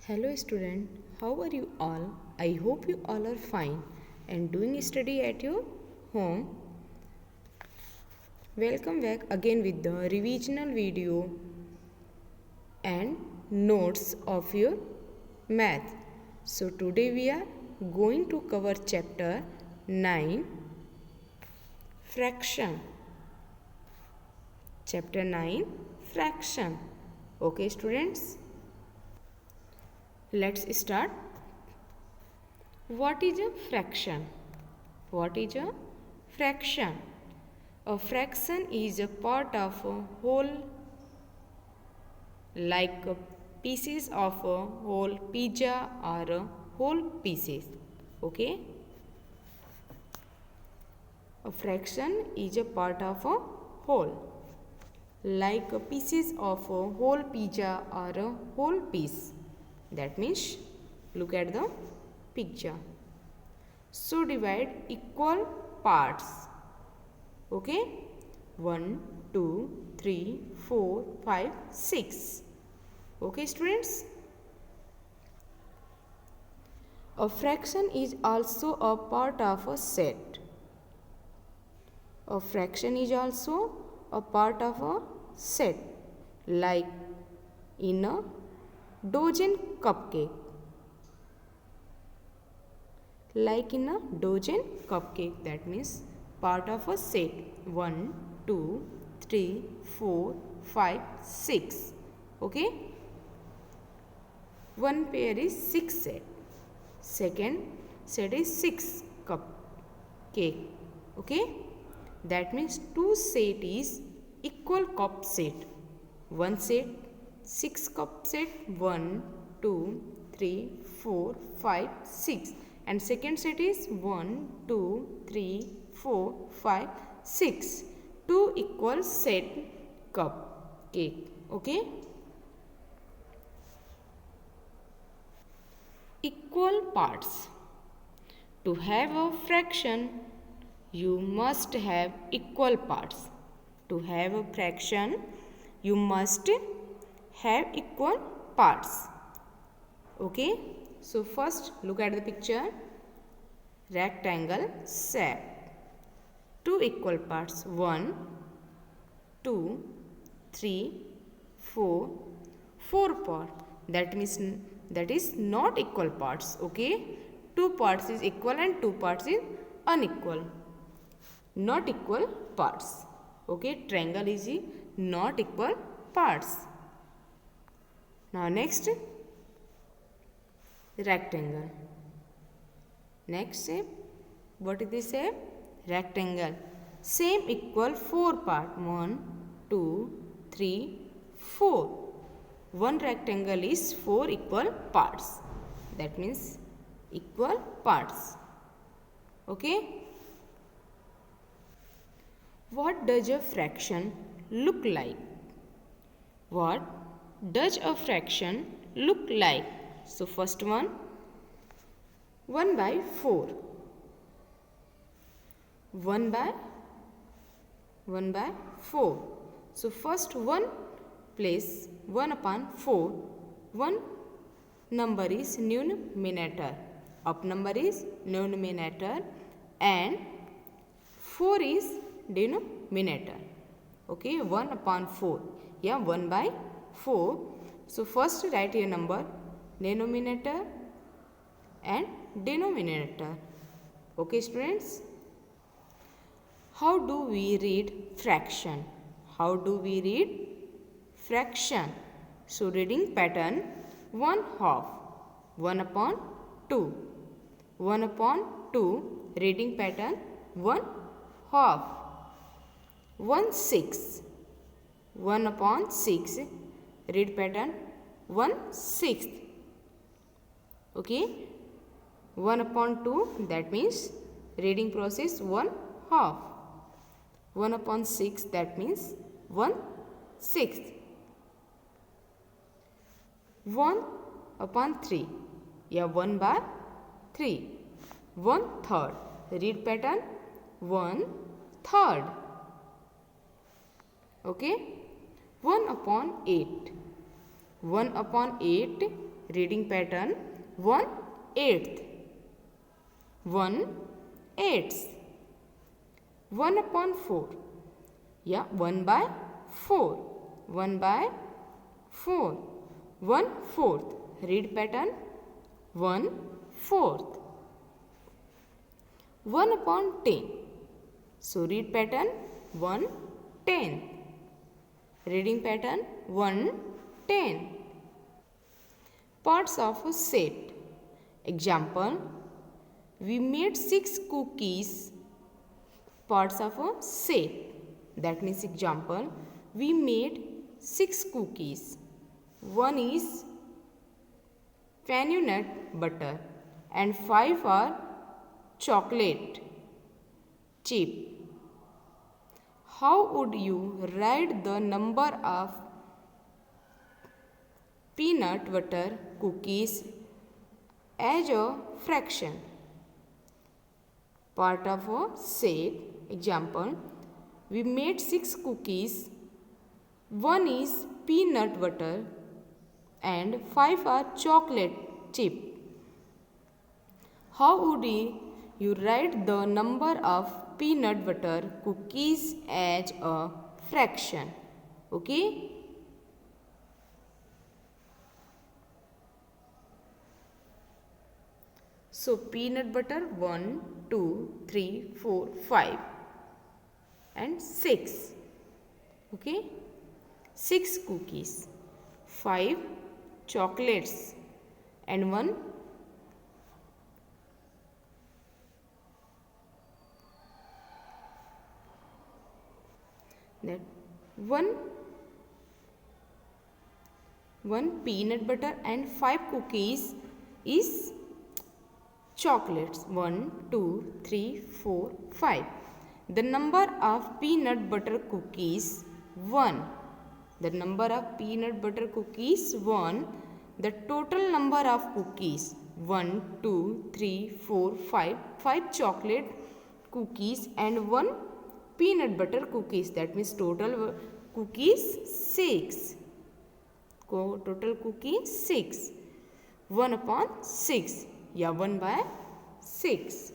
Hello student, how are you all? I hope you all are fine and doing study at your home. Welcome back again with the revisional video and notes of your math. So today we are going to cover chapter 9 fraction. Chapter 9 fraction. Okay students, let's start. What is a fraction? What is a fraction? A fraction is a part of a whole, like pieces of a whole pizza or a whole pieces. Okay? A fraction is a part of a whole, like pieces of a whole pizza or a whole piece. That means, look at the picture. So divide equal parts. Okay? 1, 2, 3, 4, 5, 6. Okay students? A fraction is also a part of a set. A fraction is also a part of a set, like in a dozen cupcake. Like in a dozen cupcake, that means part of a set. 1, 2, 3, 4, 5, 6. Okay? One pair is 6 set. Second set is 6 cupcake. Okay? That means 2 set is equal cup set. One set 6 cup set. 1, 2, 3, 4, 5, 6. And second set is 1, 2, 3, 4, 5, 6. 2 equal set cup cake. Okay? Equal parts. To have a fraction, you must have equal parts. To have a fraction, you must have equal parts. Okay? So first look at the picture. Rectangle shape. 2 equal parts. 1, 2, 3, 4. 4 part. That means that is not equal parts. Okay? 2 parts is equal and 2 parts is unequal. Not equal parts. Okay? Triangle is not equal parts. Now next, rectangle. Next shape. What is this shape? Rectangle. Same equal 4 part. 1, 2, 3, 4. One rectangle is 4 equal parts. That means equal parts. Okay? What does a fraction look like? What does a fraction look like? So first one, 1 by 4. 1 by 4. So first one place 1 upon 4. One number is numerator. Up number is numerator and 4 is denominator. Okay, 1 upon 4. Yeah, 1 by 4. So first write your number, denominator and denominator. Okay students? How do we read fraction? How do we read fraction? So reading pattern, 1/2. 1 upon 2. 1 upon 2. Reading pattern, 1/2. 1/6. 1 upon 6. Read pattern, 1/6. Okay? 1 upon 2, that means reading process 1/2. 1 upon 6, that means 1/6. 1 upon 3. Yeah, 1 by 3. 1/3. Read pattern, 1/3. Okay? 1 upon 8. 1 upon 8. Reading pattern 1/8. 1/8. 1/4. Yeah, 1/4. 1/4. 1/4. Read pattern 1/4. 1/10. So read pattern 1/10. Reading pattern 1/10. Parts of a set. Example, we made 6 cookies. Parts of a set. That means example, we made 6 cookies. One is peanut nut butter and 5 are chocolate chip. How would you write the number of peanut butter cookies as a fraction? Part of a set. Example, we made 6 cookies. One is peanut butter and 5 are chocolate chip. How would you write the number of peanut butter cookies as a fraction? Okay. So peanut butter 1, 2, 3, 4, 5 and 6. Okay. 6 cookies, 5 chocolates and 1 that one peanut butter and 5 cookies is chocolates 1, 2, 3, 4, 5. The number of peanut butter cookies 1. The number of peanut butter cookies 1. The total number of cookies 1, 2, 3, 4, 5. 5 chocolate cookies and 1 peanut butter cookies. That means total cookies 6. Total cookies 6. 1/6. Yeah, 1/6.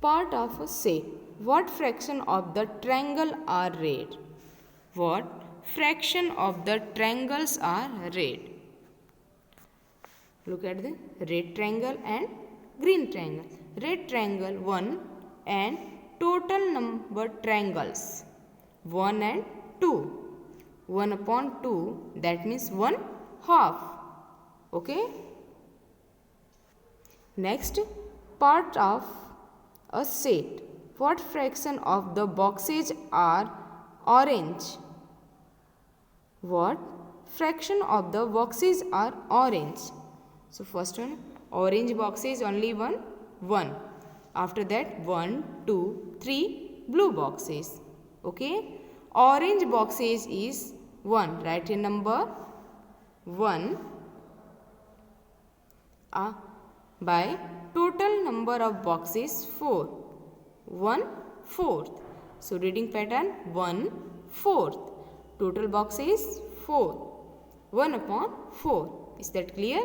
Part of a set. What fraction of the triangle are red? What fraction of the triangles are red? Look at the red triangle and green triangle. Red triangle 1 and total number triangles 1 and 2. 1/2, that means 1/2. Okay. Next, part of a set. What fraction of the boxes are orange? What fraction of the boxes are orange? So first one, orange boxes only 1. After that 1, 2, 3 blue boxes. Okay. Orange boxes is 1. Write a number 1 by total number of boxes 4. 1/4. So reading pattern 1/4. Total boxes 4. 1/4. Is that clear?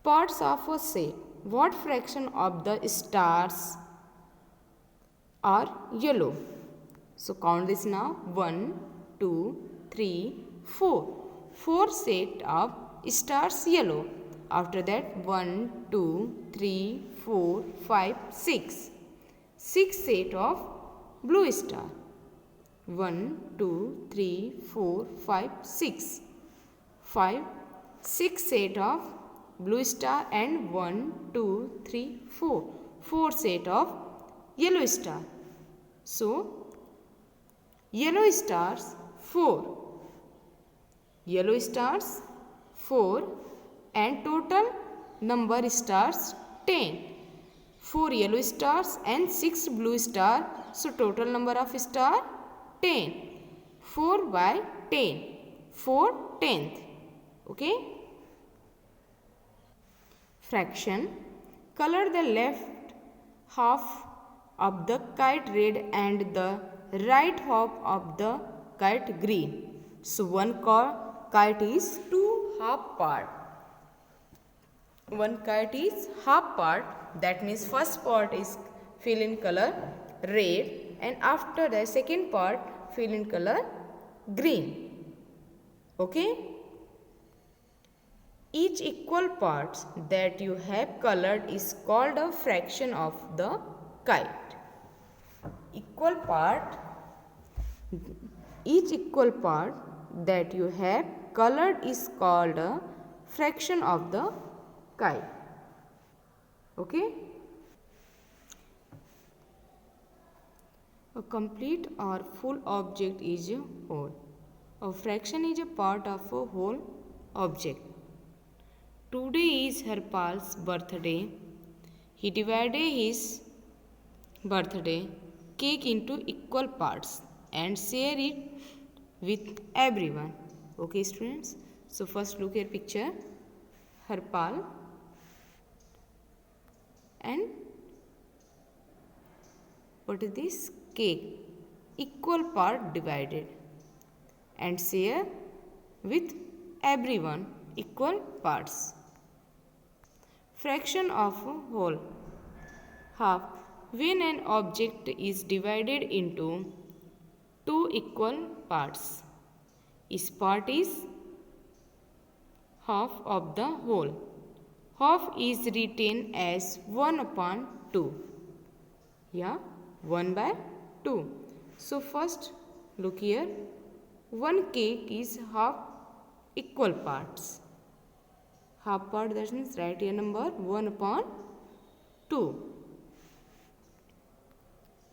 Parts of a set. What fraction of the stars are yellow? So count this now. 1, 2, 3, 4. 4 set of stars yellow. After that 1, 2, 3, 4, 5, 6. 6 set of blue star. 1, 2, 3, 4, 5, 6. 6 set of blue star and 1, 2, 3, 4. 4 set of yellow star. So yellow stars 4. Yellow stars 4 and total number stars 10. 4 yellow stars and 6 blue star. So total number of star 10. 4/10. 4/10. Okay. Fraction. Color the left half of the kite red and the right half of the kite green. So one kite is two half part. One kite is half part. That means first part is fill in color red, and after the second part fill in color green. Okay. Each equal parts that you have colored is called a fraction of the kite. Each equal part that you have colored is called a fraction of the kite. Okay. A complete or full object is a whole. A fraction is a part of a whole object. Today is Harpal's birthday. He divided his birthday cake into equal parts and share it with everyone. Okay, students. So first look at picture. Harpal and what is this? Cake. Equal part divided and share with everyone equal parts. Fraction of a whole. Half. When an object is divided into two equal parts, each part is half of the whole. Half is written as 1 upon 2. Yeah, 1 by 2. So first look here. One cake is half equal parts. Half part, that means write here number 1 upon 2.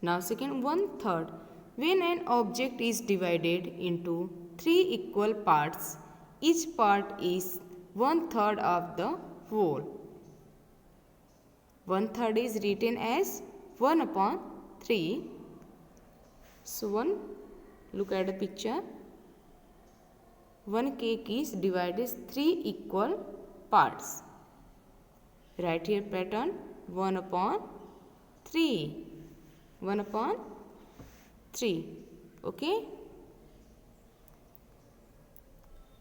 Now second, 1/3. When an object is divided into 3 equal parts, each part is 1/3 of the whole. 1/3 is written as 1 upon 3. So look at the picture. One cake is divided 3 equal parts. Write here pattern 1 upon 3. 1 upon 3. Okay.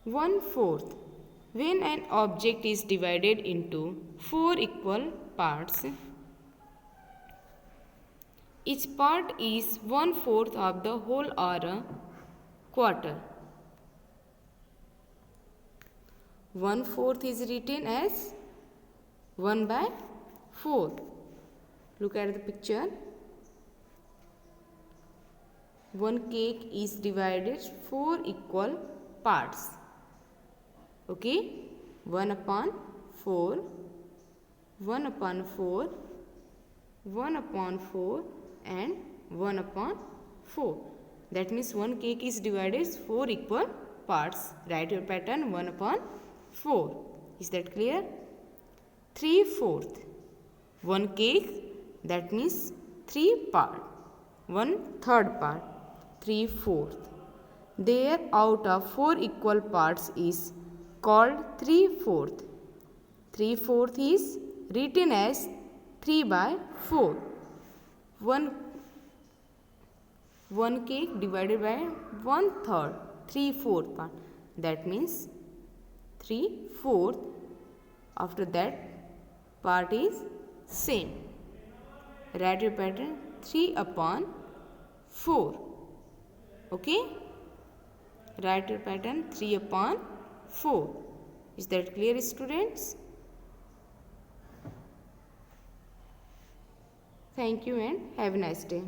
1/4. When an object is divided into 4 equal parts, each part is 1/4 of the whole or a quarter. 1/4 is written as 1 by 4. Look at the picture. One cake is divided 4 equal parts. Okay. 1 upon 4, 1 upon 4, 1 upon 4 and 1 upon 4. That means one cake is divided 4 equal parts. Write your pattern 1 upon 4. Is that clear? 3/4. One cake, that means 3 part. 1/3 part. 3/4. There out of 4 equal parts is called 3/4. 3/4 is written as 3 by 4. One cake divided by 1/3. 3/4 part. That means 3/4. After that part is same. Write your pattern 3 upon 4. Okay. Write your pattern 3 upon 4. Is that clear, students? Thank you and have a nice day.